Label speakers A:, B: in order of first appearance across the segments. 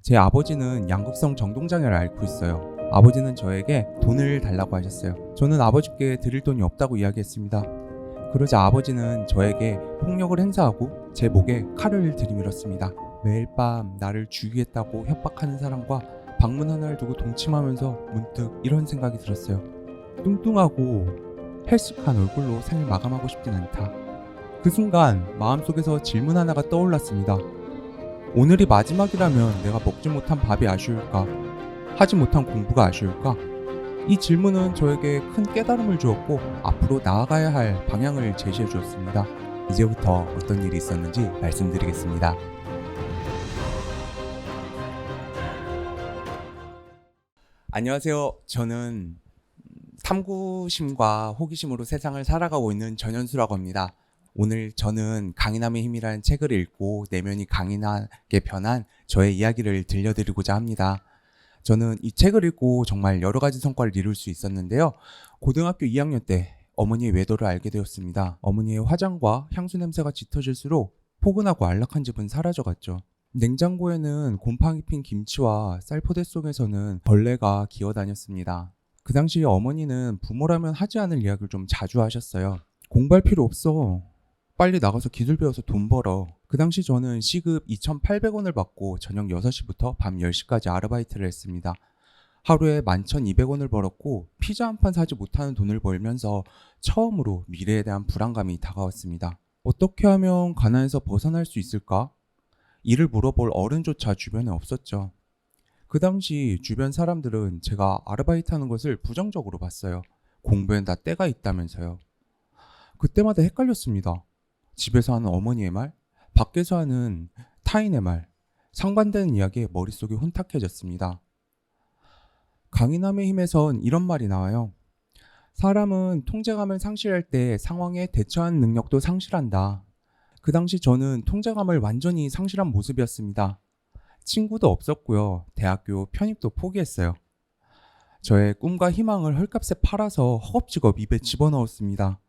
A: 제 아버지는 양극성 정동장애를 앓고 있어요. 아버지는 저에게 돈을 달라고 하셨어요. 저는 아버지께 드릴 돈이 없다고 이야기했습니다. 그러자 아버지는 저에게 폭력을 행사하고 제 목에 칼을 들이밀었습니다. 매일 밤 나를 죽이겠다고 협박하는 사람과 방문 하나를 두고 동침하면서 문득 이런 생각이 들었어요. 뚱뚱하고 헬스한 얼굴로 생을 마감하고 싶진 않다. 그 순간 마음속에서 질문 하나가 떠올랐습니다. 오늘이 마지막이라면 내가 먹지 못한 밥이 아쉬울까? 하지 못한 공부가 아쉬울까? 이 질문은 저에게 큰 깨달음을 주었고 앞으로 나아가야 할 방향을 제시해 주었습니다. 이제부터 어떤 일이 있었는지 말씀드리겠습니다. 안녕하세요. 저는 탐구심과 호기심으로 세상을 살아가고 있는 전현수라고 합니다. 오늘 저는 강인함의 힘이라는 책을 읽고 내면이 강인하게 변한 저의 이야기를 들려드리고자 합니다. 저는 이 책을 읽고 정말 여러 가지 성과를 이룰 수 있었는데요. 고등학교 2학년 때 어머니의 외도를 알게 되었습니다. 어머니의 화장과 향수 냄새가 짙어질수록 포근하고 안락한 집은 사라져갔죠. 냉장고에는 곰팡이 핀 김치와 쌀포대 속에서는 벌레가 기어다녔습니다. 그 당시 어머니는 부모라면 하지 않을 이야기를 좀 자주 하셨어요. 공부할 필요 없어. 빨리 나가서 기술 배워서 돈 벌어. 그 당시 저는 시급 2,800원을 받고 저녁 6시부터 밤 10시까지 아르바이트를 했습니다. 하루에 11,200원을 벌었고 피자 한 판 사지 못하는 돈을 벌면서 처음으로 미래에 대한 불안감이 다가왔습니다. 어떻게 하면 가난에서 벗어날 수 있을까? 이를 물어볼 어른조차 주변에 없었죠. 그 당시 주변 사람들은 제가 아르바이트하는 것을 부정적으로 봤어요. 공부엔 다 때가 있다면서요. 그때마다 헷갈렸습니다. 집에서 하는 어머니의 말, 밖에서 하는 타인의 말, 상반되는 이야기에 머릿속이 혼탁해졌습니다. 강인함의 힘에선 이런 말이 나와요. 사람은 통제감을 상실할 때 상황에 대처하는 능력도 상실한다. 그 당시 저는 통제감을 완전히 상실한 모습이었습니다. 친구도 없었고요. 대학교 편입도 포기했어요. 저의 꿈과 희망을 헐값에 팔아서 허겁지겁 입에 집어넣었습니다.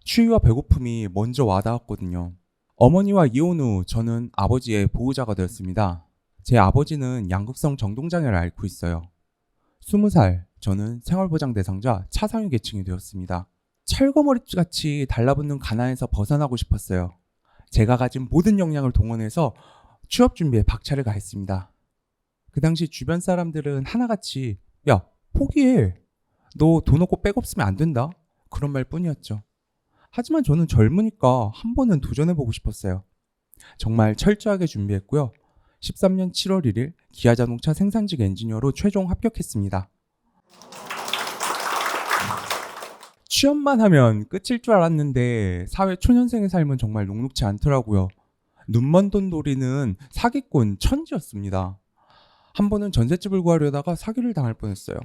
A: 추위와 배고픔이 먼저 와닿았거든요. 어머니와 이혼 후 저는 아버지의 보호자가 되었습니다. 제 아버지는 양극성 정동장애를 앓고 있어요. 20살, 저는 생활보장 대상자 차상위 계층이 되었습니다. 철거머리같이 달라붙는 가난에서 벗어나고 싶었어요. 제가 가진 모든 역량을 동원해서 취업 준비에 박차를 가했습니다. 그 당시 주변 사람들은 하나같이 야, 포기해. 너 돈 없고 백 없으면 안 된다. 그런 말뿐이었죠. 하지만 저는 젊으니까 한 번은 도전해보고 싶었어요. 정말 철저하게 준비했고요. 13년 7월 1일 기아자동차 생산직 엔지니어로 최종 합격했습니다. 취업만 하면 끝일 줄 알았는데 사회 초년생의 삶은 정말 녹록지 않더라고요. 눈먼 돈 노리는 사기꾼 천지였습니다. 한 번은 전셋집을 구하려다가 사기를 당할 뻔했어요.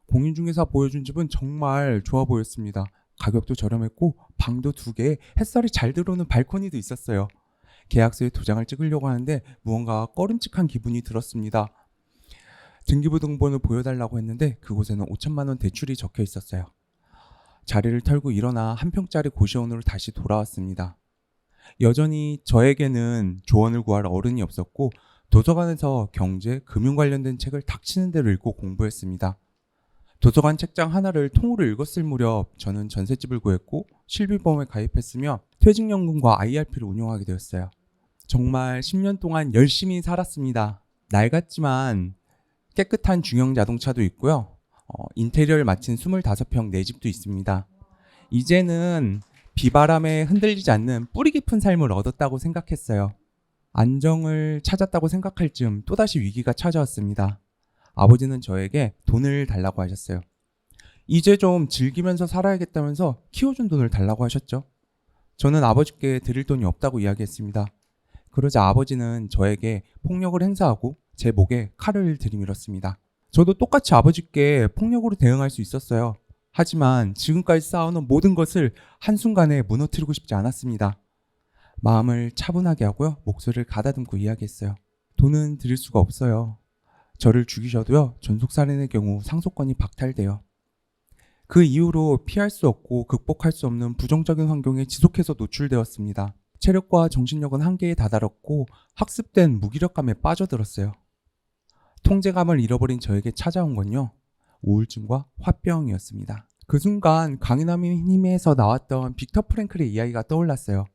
A: 공인중개사 보여준 집은 정말 좋아 보였습니다. 가격도 저렴했고 방도 2개, 햇살이 잘 들어오는 발코니도 있었어요. 계약서에 도장을 찍으려고 하는데 무언가 꺼림칙한 기분이 들었습니다. 등기부등본을 보여달라고 했는데 그곳에는 5천만 원 대출이 적혀 있었어요. 자리를 털고 일어나 한 평짜리 고시원으로 다시 돌아왔습니다. 여전히 저에게는 조언을 구할 어른이 없었고 도서관에서 경제, 금융 관련된 책을 닥치는 대로 읽고 공부했습니다. 도서관 책장 하나를 통으로 읽었을 무렵 저는 전셋집을 구했고 실비보험에 가입했으며 퇴직연금과 IRP를 운용하게 되었어요. 정말 10년 동안 열심히 살았습니다. 낡았지만 깨끗한 중형 자동차도 있고요. 인테리어를 마친 25평 내 집도 있습니다. 이제는 비바람에 흔들리지 않는 뿌리 깊은 삶을 얻었다고 생각했어요. 안정을 찾았다고 생각할 즈음 또다시 위기가 찾아왔습니다. 아버지는 저에게 돈을 달라고 하셨어요. 이제 좀 즐기면서 살아야겠다면서 키워준 돈을 달라고 하셨죠. 저는 아버지께 드릴 돈이 없다고 이야기했습니다. 그러자 아버지는 저에게 폭력을 행사하고 제 목에 칼을 들이밀었습니다. 저도 똑같이 아버지께 폭력으로 대응할 수 있었어요. 하지만 지금까지 쌓아놓은 모든 것을 한순간에 무너뜨리고 싶지 않았습니다. 마음을 차분하게 하고요. 목소리를 가다듬고 이야기했어요. 돈은 드릴 수가 없어요. 저를 죽이셔도요. 존속살인의 경우 상속권이 박탈돼요. 그 이후로 피할 수 없고 극복할 수 없는 부정적인 환경에 지속해서 노출되었습니다. 체력과 정신력은 한계에 다다랐고 학습된 무기력감에 빠져들었어요. 통제감을 잃어버린 저에게 찾아온 건요, 우울증과 화병이었습니다. 그 순간 강인함님에서 나왔던 빅터 프랭클의 이야기가 떠올랐어요.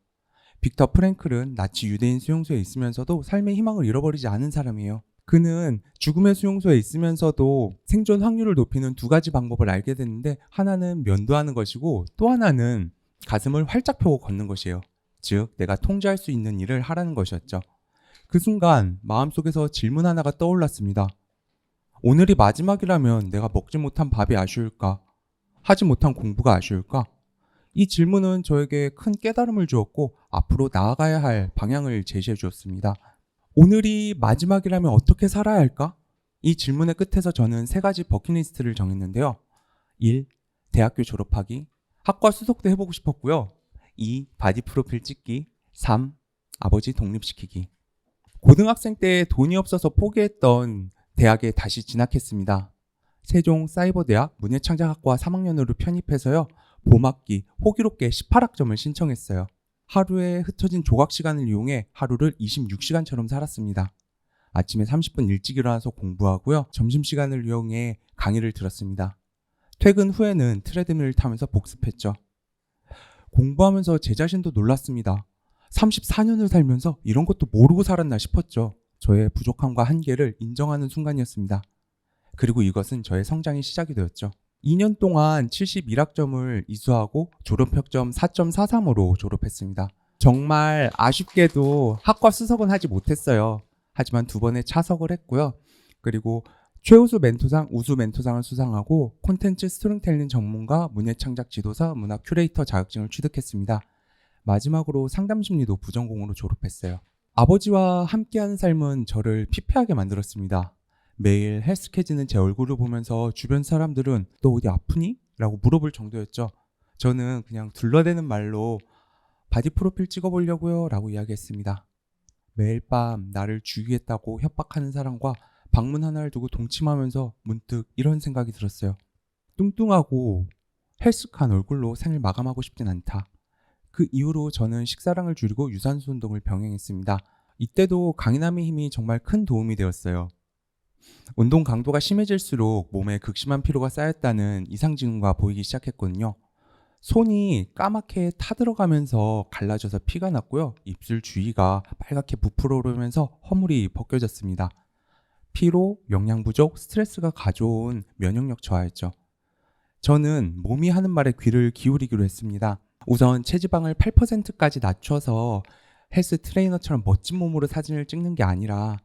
A: 빅터 프랭클은 나치 유대인 수용소에 있으면서도 삶의 희망을 잃어버리지 않은 사람이에요. 그는 죽음의 수용소에 있으면서도 생존 확률을 높이는 두 가지 방법을 알게 됐는데, 하나는 면도하는 것이고 또 하나는 가슴을 활짝 펴고 걷는 것이에요. 즉, 내가 통제할 수 있는 일을 하라는 것이었죠. 그 순간 마음속에서 질문 하나가 떠올랐습니다. 오늘이 마지막이라면 내가 먹지 못한 밥이 아쉬울까? 하지 못한 공부가 아쉬울까? 이 질문은 저에게 큰 깨달음을 주었고 앞으로 나아가야 할 방향을 제시해 주었습니다. 오늘이 마지막이라면 어떻게 살아야 할까? 이 질문의 끝에서 저는 3가지 버킷리스트를 정했는데요. 1. 대학교 졸업하기. 학과 수석도 해보고 싶었고요. 2. 바디 프로필 찍기. 3. 아버지 독립시키기. 고등학생 때 돈이 없어서 포기했던 대학에 다시 진학했습니다. 세종 사이버대학 문예창작학과 3학년으로 편입해서요, 봄학기 호기롭게 18학점을 신청했어요. 하루에 흩어진 조각 시간을 이용해 하루를 26시간처럼 살았습니다. 아침에 30분 일찍 일어나서 공부하고요, 점심시간을 이용해 강의를 들었습니다. 퇴근 후에는 트레드밀을 타면서 복습했죠. 공부하면서 제 자신도 놀랐습니다. 34년을 살면서 이런 것도 모르고 살았나 싶었죠. 저의 부족함과 한계를 인정하는 순간이었습니다. 그리고 이것은 저의 성장의 시작이 되었죠. 2년 동안 71학점을 이수하고 졸업학점 4.43으로 졸업했습니다. 정말 아쉽게도 학과 수석은 하지 못했어요. 하지만 2번의 차석을 했고요. 그리고 최우수 멘토상, 우수 멘토상을 수상하고 콘텐츠 스토리텔링 전문가, 문예창작 지도사, 문화 큐레이터 자격증을 취득했습니다. 마지막으로 상담심리도 부전공으로 졸업했어요. 아버지와 함께하는 삶은 저를 피폐하게 만들었습니다. 매일 헬스케지는 제 얼굴을 보면서 주변 사람들은 너 어디 아프니? 라고 물어볼 정도였죠. 저는 그냥 둘러대는 말로 바디 프로필 찍어보려고요 라고 이야기했습니다. 매일 밤 나를 죽이겠다고 협박하는 사람과 방문 하나를 두고 동침하면서 문득 이런 생각이 들었어요. 뚱뚱하고 헬스한 얼굴로 생을 마감하고 싶진 않다. 그 이후로 저는 식사량을 줄이고 유산소 운동을 병행했습니다. 이때도 강인함의 힘이 정말 큰 도움이 되었어요. 운동 강도가 심해질수록 몸에 극심한 피로가 쌓였다는 이상 징후가 보이기 시작했거든요. 손이 까맣게 타들어가면서 갈라져서 피가 났고요. 입술 주위가 빨갛게 부풀어 오르면서 허물이 벗겨졌습니다. 피로, 영양 부족, 스트레스가 가져온 면역력 저하였죠. 저는 몸이 하는 말에 귀를 기울이기로 했습니다. 우선 체지방을 8%까지 낮춰서 헬스 트레이너처럼 멋진 몸으로 사진을 찍는 게 아니라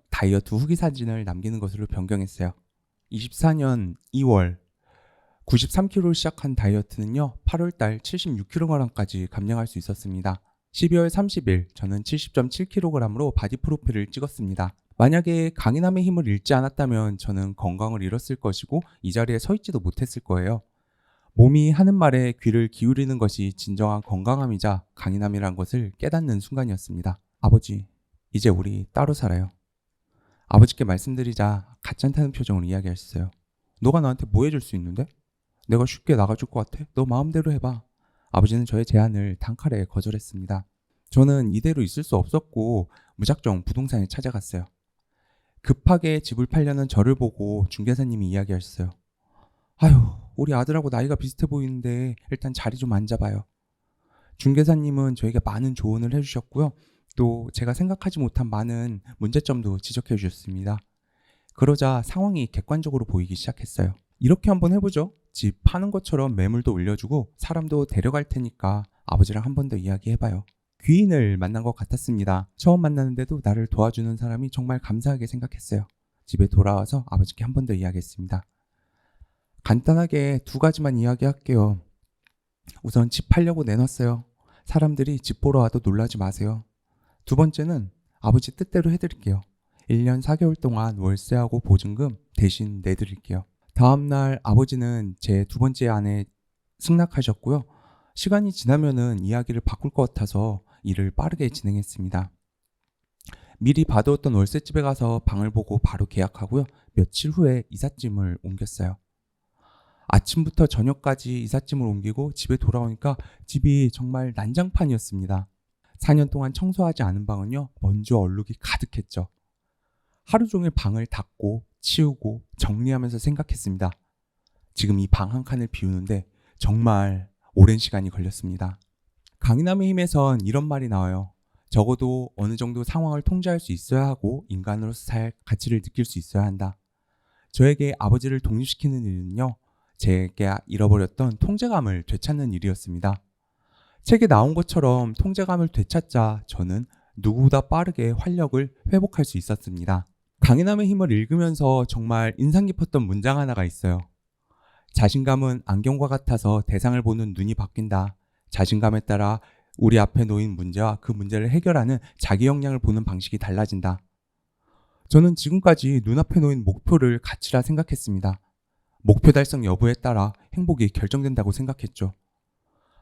A: 다이어트 후기 사진을 남기는 것으로 변경했어요. 24년 2월 93kg를 시작한 다이어트는요, 8월달 76kg까지 감량할 수 있었습니다. 12월 30일 저는 70.7kg으로 바디 프로필을 찍었습니다. 만약에 강인함의 힘을 잃지 않았다면 저는 건강을 잃었을 것이고 이 자리에 서 있지도 못했을 거예요. 몸이 하는 말에 귀를 기울이는 것이 진정한 건강함이자 강인함이란 것을 깨닫는 순간이었습니다. 아버지, 이제 우리 따로 살아요. 아버지께 말씀드리자 가짠타는 표정으로 이야기하셨어요. 너가 나한테 뭐 해줄 수 있는데? 내가 쉽게 나가줄 것 같아? 너 마음대로 해봐. 아버지는 저의 제안을 단칼에 거절했습니다. 저는 이대로 있을 수 없었고 무작정 부동산에 찾아갔어요. 급하게 집을 팔려는 저를 보고 중개사님이 이야기하셨어요. 아유, 우리 아들하고 나이가 비슷해 보이는데 일단 자리 좀 앉아봐요. 중개사님은 저에게 많은 조언을 해주셨고요. 또 제가 생각하지 못한 많은 문제점도 지적해 주셨습니다. 그러자 상황이 객관적으로 보이기 시작했어요. 이렇게 한번 해보죠. 집 파는 것처럼 매물도 올려주고 사람도 데려갈 테니까 아버지랑 한 번 더 이야기해봐요. 귀인을 만난 것 같았습니다. 처음 만나는데도 나를 도와주는 사람이 정말 감사하게 생각했어요. 집에 돌아와서 아버지께 한 번 더 이야기했습니다. 간단하게 2가지만 이야기할게요. 우선 집 팔려고 내놨어요. 사람들이 집 보러 와도 놀라지 마세요. 2번째는 아버지 뜻대로 해드릴게요. 1년 4개월 동안 월세하고 보증금 대신 내드릴게요. 다음날 아버지는 제 2번째 아내 승낙하셨고요. 시간이 지나면은 이야기를 바꿀 것 같아서 일을 빠르게 진행했습니다. 미리 받아왔던 월세집에 가서 방을 보고 바로 계약하고요. 며칠 후에 이삿짐을 옮겼어요. 아침부터 저녁까지 이삿짐을 옮기고 집에 돌아오니까 집이 정말 난장판이었습니다. 4년 동안 청소하지 않은 방은요, 먼지 얼룩이 가득했죠. 하루 종일 방을 닦고 치우고 정리하면서 생각했습니다. 지금 이 방 한 칸을 비우는데 정말 오랜 시간이 걸렸습니다. 강인함의 힘에선 이런 말이 나와요. 적어도 어느 정도 상황을 통제할 수 있어야 하고 인간으로서 살 가치를 느낄 수 있어야 한다. 저에게 아버지를 독립시키는 일은요, 제가 잃어버렸던 통제감을 되찾는 일이었습니다. 책에 나온 것처럼 통제감을 되찾자 저는 누구보다 빠르게 활력을 회복할 수 있었습니다. 강인함의 힘을 읽으면서 정말 인상 깊었던 문장 하나가 있어요. 자신감은 안경과 같아서 대상을 보는 눈이 바뀐다. 자신감에 따라 우리 앞에 놓인 문제와 그 문제를 해결하는 자기 역량을 보는 방식이 달라진다. 저는 지금까지 눈앞에 놓인 목표를 가치라 생각했습니다. 목표 달성 여부에 따라 행복이 결정된다고 생각했죠.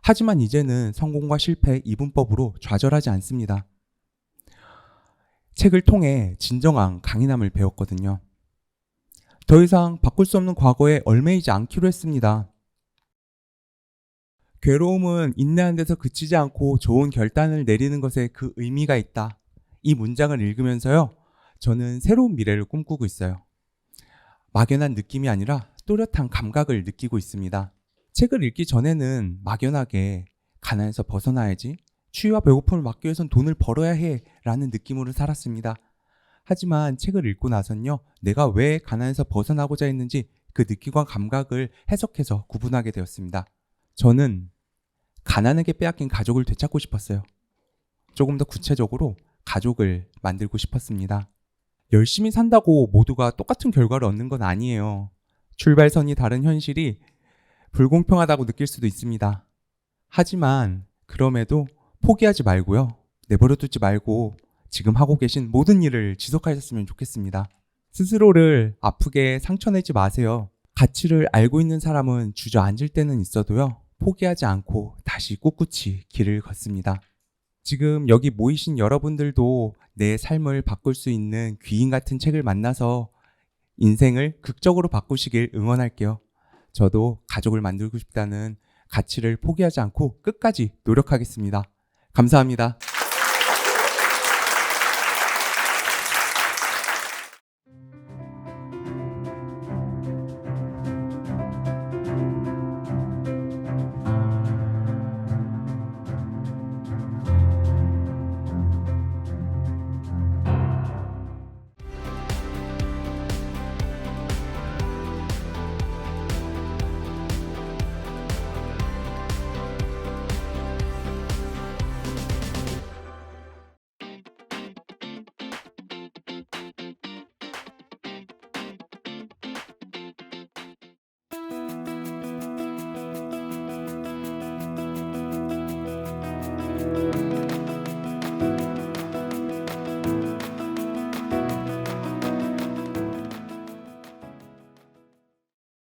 A: 하지만 이제는 성공과 실패 이분법으로 좌절하지 않습니다. 책을 통해 진정한 강인함을 배웠거든요. 더 이상 바꿀 수 없는 과거에 얽매이지 않기로 했습니다. 괴로움은 인내하는 데서 그치지 않고 좋은 결단을 내리는 것에 그 의미가 있다. 이 문장을 읽으면서요, 저는 새로운 미래를 꿈꾸고 있어요. 막연한 느낌이 아니라 또렷한 감각을 느끼고 있습니다. 책을 읽기 전에는 막연하게 가난에서 벗어나야지, 추위와 배고픔을 막기 위해선 돈을 벌어야 해 라는 느낌으로 살았습니다. 하지만 책을 읽고 나선요, 내가 왜 가난에서 벗어나고자 했는지 그 느낌과 감각을 해석해서 구분하게 되었습니다. 저는 가난에게 빼앗긴 가족을 되찾고 싶었어요. 조금 더 구체적으로 가족을 만들고 싶었습니다. 열심히 산다고 모두가 똑같은 결과를 얻는 건 아니에요. 출발선이 다른 현실이 불공평하다고 느낄 수도 있습니다. 하지만 그럼에도 포기하지 말고요. 내버려 두지 말고 지금 하고 계신 모든 일을 지속하셨으면 좋겠습니다. 스스로를 아프게 상처내지 마세요. 가치를 알고 있는 사람은 주저앉을 때는 있어도요, 포기하지 않고 다시 꿋꿋이 길을 걷습니다. 지금 여기 모이신 여러분들도 내 삶을 바꿀 수 있는 귀인 같은 책을 만나서 인생을 극적으로 바꾸시길 응원할게요. 저도 가족을 만들고 싶다는 가치를 포기하지 않고 끝까지 노력하겠습니다. 감사합니다.